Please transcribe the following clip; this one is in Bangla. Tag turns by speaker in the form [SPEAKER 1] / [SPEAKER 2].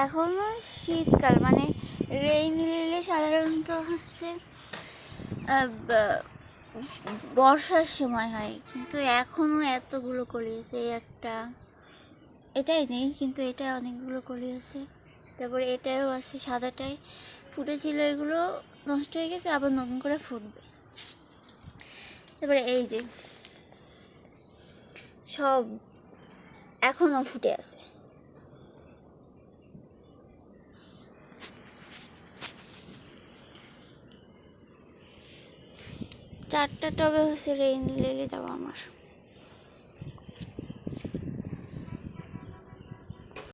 [SPEAKER 1] এখনো শীতকাল, মানে রেইন লিলি সাধারণত হচ্ছে বর্ষার সময় হয়, কিন্তু এখনো এতগুলো কলিয়েছে। এই একটা, এটাই নেই, কিন্তু এটা অনেকগুলো কলিয়েছে। তারপরে এটাও আছে, সাদাটাই ফুটেছিল, এগুলো নষ্ট হয়ে গেছে, আবার নতুন করে ফুটবে। তারপরে এই যে সব এখনো ফুটে আছে। চারটা টবে হচ্ছে রেইন লিলি দেওয়া আমার।